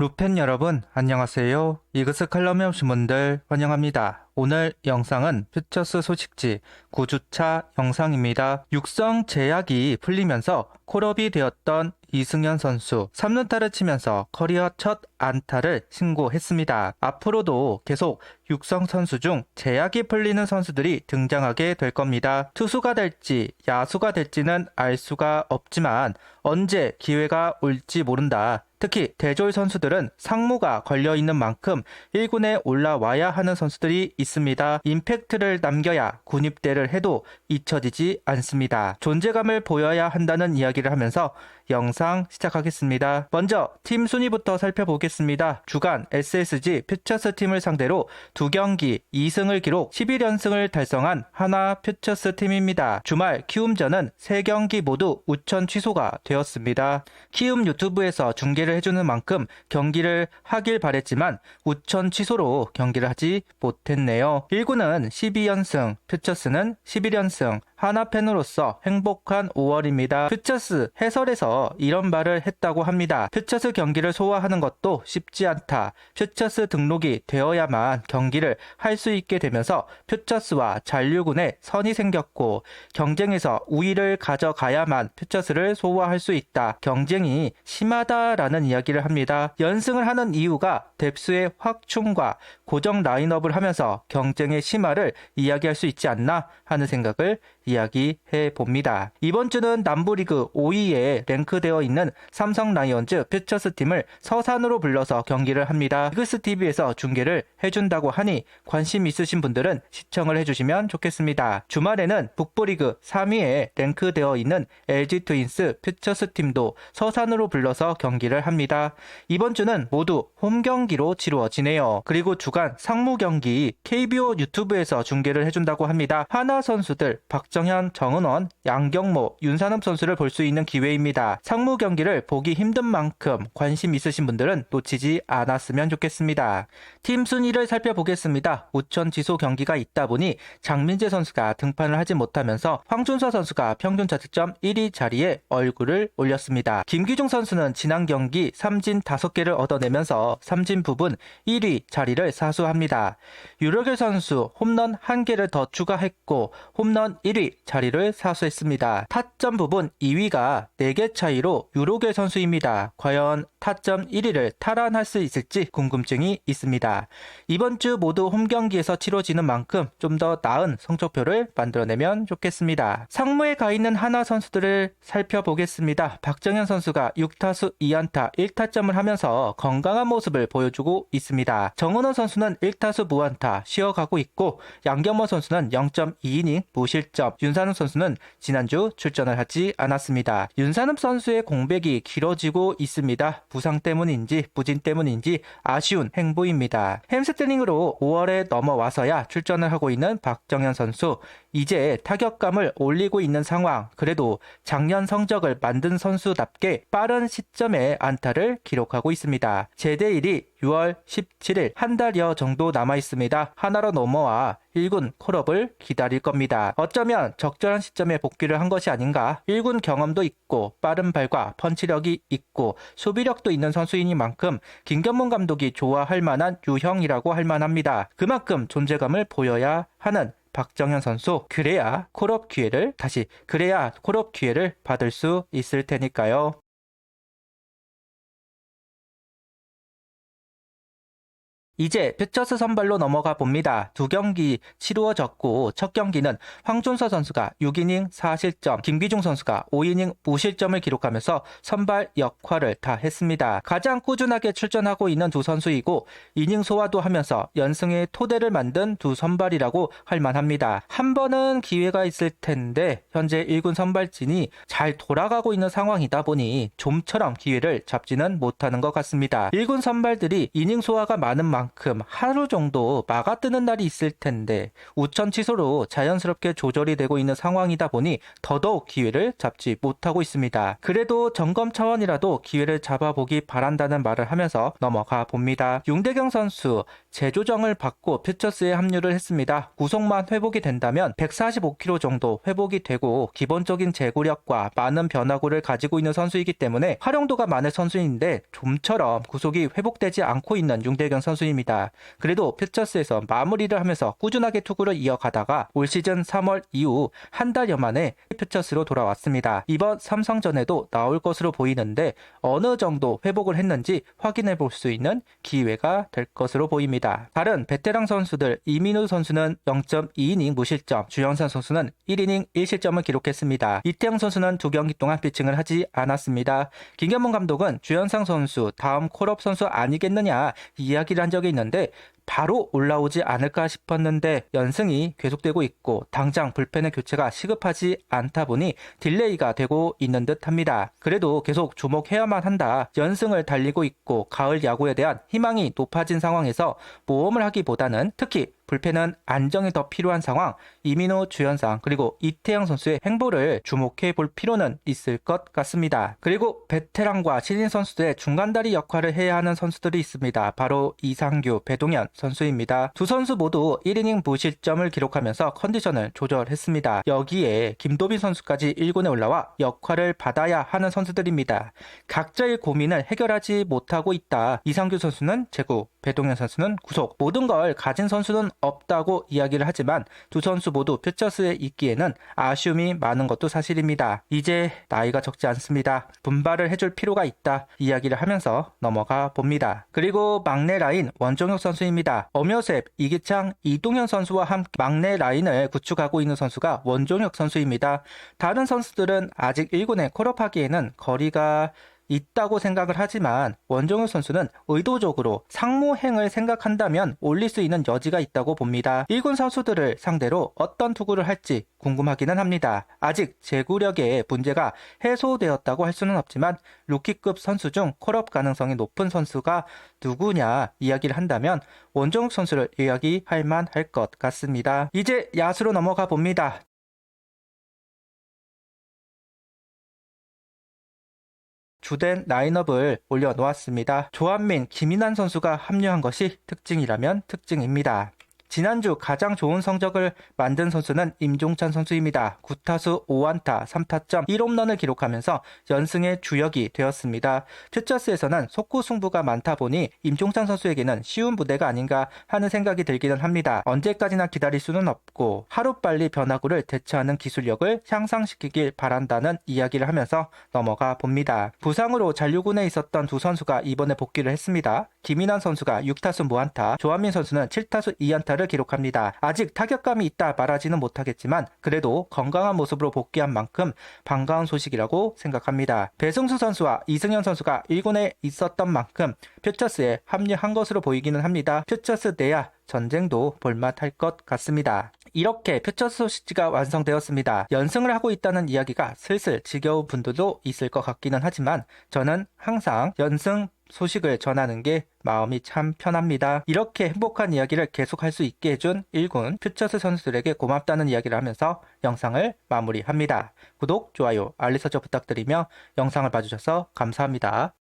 루펜 여러분 안녕하세요. 이그스 칼럼에 오신 분들 환영합니다. 오늘 영상은 퓨처스 소식지 9주차 영상입니다. 육성 제약이 풀리면서 콜업이 되었던 이승현 선수 3루타를 치면서 커리어 첫 안타를 신고했습니다. 앞으로도 계속 육성 선수 중 제약이 풀리는 선수들이 등장하게 될 겁니다. 투수가 될지 야수가 될지는 알 수가 없지만 언제 기회가 올지 모른다. 특히 대졸 선수들은 상무가 걸려있는 만큼 1군에 올라와야 하는 선수들이 있습니다. 임팩트를 남겨야 군입대를 해도 잊혀지지 않습니다. 존재감을 보여야 한다는 이야기를 하면서 영상 시작하겠습니다. 먼저 팀 순위부터 살펴보겠습니다. 주간 SSG 퓨처스 팀을 상대로 2경기 2승을 기록 11연승을 달성한 하나 퓨처스 팀입니다. 주말 키움전은 3경기 모두 우천 취소가 되었습니다. 키움 유튜브에서 중계를 해주는 만큼 경기를 하길 바랬지만 우천 취소로 경기를 하지 못했네요. 1군은 12연승, 퓨처스는 11연승, 하나 팬으로서 행복한 5월입니다. 퓨처스 해설에서 이런 말을 했다고 합니다. 퓨처스 경기를 소화하는 것도 쉽지 않다. 퓨처스 등록이 되어야만 경기를 할 수 있게 되면서 퓨처스와 잔류군에 선이 생겼고 경쟁에서 우위를 가져가야만 퓨처스를 소화할 수 있다. 경쟁이 심하다라는 이야기를 합니다. 연승을 하는 이유가 뎁스의 확충과 고정 라인업을 하면서 경쟁의 심화를 이야기할 수 있지 않나 하는 생각을 이야기해 봅니다. 이번 주는 남부리그 5위에 랭크되어 있는 삼성 라이온즈 퓨처스 팀을 서산으로 불러서 경기를 합니다. 이그스TV에서 중계를 해준다고 하니 관심 있으신 분들은 시청을 해주시면 좋겠습니다. 주말에는 북부리그 3위에 랭크되어 있는 LG 트윈스 퓨처스 팀도 서산으로 불러서 경기를 합니다. 이번 주는 모두 홈 경기로 치루어지네요. 그리고 주간 상무 경기 KBO 유튜브에서 중계를 해준다고 합니다. 하나 선수들 박정현, 정은원, 양경모, 윤산업 선수를 볼 수 있는 기회입니다. 상무 경기를 보기 힘든 만큼 관심 있으신 분들은 놓치지 않았으면 좋겠습니다. 팀 순위를 살펴보겠습니다. 우천 지소 경기가 있다 보니 장민재 선수가 등판을 하지 못하면서 황준서 선수가 평균 자책점 1위 자리에 얼굴을 올렸습니다. 김기중 선수는 지난 경기 삼진 5개를 얻어내면서 삼진 부분 1위 자리를 사수합니다. 유력일 선수 홈런 1개를 더 추가했고 홈런 1위 자리를 사수했습니다. 타점 부분 2위가 4개 차이로 유로겔 선수입니다. 과연 타점 1위를 탈환할 수 있을지 궁금증이 있습니다. 이번 주 모두 홈경기에서 치러지는 만큼 좀 더 나은 성적표를 만들어내면 좋겠습니다. 상무에 가 있는 하나 선수들을 살펴보겠습니다. 박정현 선수가 6타수 2안타 1타점을 하면서 건강한 모습을 보여주고 있습니다. 정은원 선수는 1타수 무안타 쉬어가고 있고 양경모 선수는 0.2이닝 무실점, 윤산업 선수는 지난주 출전을 하지 않았습니다. 윤산업 선수의 공백이 길어지고 있습니다. 부상 때문인지 부진 때문인지 아쉬운 행보입니다. 햄스트링으로 5월에 넘어와서야 출전을 하고 있는 박정현 선수, 이제 타격감을 올리고 있는 상황. 그래도 작년 성적을 만든 선수답게 빠른 시점에 안타를 기록하고 있습니다. 제대일이 6월 17일 한 달여 정도 남아 있습니다. 하나로 넘어와 1군 콜업을 기다릴 겁니다. 어쩌면 적절한 시점에 복귀를 한 것이 아닌가. 1군 경험도 있고 빠른 발과 펀치력이 있고 수비력도 있는 선수이니만큼 김경문 감독이 좋아할 만한 유형이라고 할 만합니다. 그만큼 존재감을 보여야 하는 박정현 선수, 그래야 콜업 기회를 받을 수 있을 테니까요. 이제 퓨처스 선발로 넘어가 봅니다. 2경기 치루어졌고 첫 경기는 황준서 선수가 6이닝 4실점, 김기중 선수가 5이닝 무실점을 기록하면서 선발 역할을 다 했습니다. 가장 꾸준하게 출전하고 있는 두 선수이고 이닝 소화도 하면서 연승의 토대를 만든 두 선발이라고 할 만합니다. 한 번은 기회가 있을 텐데 현재 1군 선발진이 잘 돌아가고 있는 상황이다 보니 좀처럼 기회를 잡지는 못하는 것 같습니다. 1군 선발들이 이닝 소화가 많은 만큼 만큼 하루 정도 막아뜨는 날이 있을 텐데 우천 취소로 자연스럽게 조절이 되고 있는 상황이다 보니 더더욱 기회를 잡지 못하고 있습니다. 그래도 점검 차원이라도 기회를 잡아보기 바란다는 말을 하면서 넘어가 봅니다. 윤대경 선수 재조정을 받고 퓨처스에 합류를 했습니다. 구속만 회복이 된다면 145kg 정도 회복이 되고 기본적인 제구력과 많은 변화구를 가지고 있는 선수이기 때문에 활용도가 많은 선수인데 좀처럼 구속이 회복되지 않고 있는 윤대경 선수입니다. 그래도 퓨처스에서 마무리를 하면서 꾸준하게 투구를 이어가다가 올 시즌 3월 이후 한 달여 만에 퓨처스로 돌아왔습니다. 이번 삼성전에도 나올 것으로 보이는데 어느 정도 회복을 했는지 확인해 볼 수 있는 기회가 될 것으로 보입니다. 다른 베테랑 선수들 이민우 선수는 0.2이닝 무실점, 주영선 선수는 1이닝 1실점을 기록했습니다. 이태영 선수는 2경기 동안 피칭을 하지 않았습니다. 김경문 감독은 주현상 선수 다음 콜업 선수 아니겠느냐 이야기를 한 적이 있는데 바로 올라오지 않을까 싶었는데 연승이 계속되고 있고 당장 불펜의 교체가 시급하지 않다 보니 딜레이가 되고 있는 듯 합니다. 그래도 계속 주목해야만 한다. 연승을 달리고 있고 가을 야구에 대한 희망이 높아진 상황에서 모험을 하기보다는 특히 불펜은 안정이 더 필요한 상황, 이민호, 주현상 그리고 이태영 선수의 행보를 주목해 볼 필요는 있을 것 같습니다. 그리고 베테랑과 신인 선수들의 중간다리 역할을 해야 하는 선수들이 있습니다. 바로 이상규, 배동현 선수입니다. 두 선수 모두 1이닝 무실점을 기록하면서 컨디션을 조절했습니다. 여기에 김도빈 선수까지 1군에 올라와 역할을 받아야 하는 선수들입니다. 각자의 고민을 해결하지 못하고 있다. 이상규 선수는 제구, 배동현 선수는 구속, 모든 걸 가진 선수는 없다고 이야기를 하지만 두 선수 모두 퓨처스에 있기에는 아쉬움이 많은 것도 사실입니다. 이제 나이가 적지 않습니다. 분발을 해줄 필요가 있다 이야기를 하면서 넘어가 봅니다. 그리고 막내 라인 원종혁 선수입니다. 엄효셉, 이기창, 이동현 선수와 함께 막내 라인을 구축하고 있는 선수가 원종혁 선수입니다. 다른 선수들은 아직 1군에 콜업하기에는 거리가 있다고 생각을 하지만 원종혁 선수는 의도적으로 상무행을 생각한다면 올릴 수 있는 여지가 있다고 봅니다. 1군 선수들을 상대로 어떤 투구를 할지 궁금하기는 합니다. 아직 제구력에 문제가 해소되었다고 할 수는 없지만 루키급 선수 중 콜업 가능성이 높은 선수가 누구냐 이야기를 한다면 원종혁 선수를 이야기할 만할 것 같습니다. 이제 야수로 넘어가 봅니다. 주된 라인업을 올려놓았습니다. 조한민, 김인환 선수가 합류한 것이 특징이라면 특징입니다. 지난주 가장 좋은 성적을 만든 선수는 임종찬 선수입니다. 9타수 5안타 3타점 1홈런을 기록하면서 연승의 주역이 되었습니다. 퓨처스에서는 속구 승부가 많다 보니 임종찬 선수에게는 쉬운 무대가 아닌가 하는 생각이 들기는 합니다. 언제까지나 기다릴 수는 없고 하루빨리 변화구를 대처하는 기술력을 향상시키길 바란다는 이야기를 하면서 넘어가 봅니다. 부상으로 잔류군에 있었던 두 선수가 이번에 복귀를 했습니다. 김인환 선수가 6타수 무안타, 조한민 선수는 7타수 2안타를 기록합니다. 아직 타격감이 있다 말하지는 못하겠지만 그래도 건강한 모습으로 복귀한 만큼 반가운 소식이라고 생각합니다. 배승수 선수와 이승현 선수가 1군에 있었던 만큼 퓨처스에 합류한 것으로 보이기는 합니다. 퓨처스 내야 전쟁도 볼맛할 것 같습니다. 이렇게 퓨처스 소식지가 완성되었습니다. 연승을 하고 있다는 이야기가 슬슬 지겨운 분들도 있을 것 같기는 하지만 저는 항상 연승 소식을 전하는 게 마음이 참 편합니다. 이렇게 행복한 이야기를 계속할 수 있게 해준 1군 퓨처스 선수들에게 고맙다는 이야기를 하면서 영상을 마무리합니다. 구독, 좋아요, 알림 설정 부탁드리며 영상을 봐주셔서 감사합니다.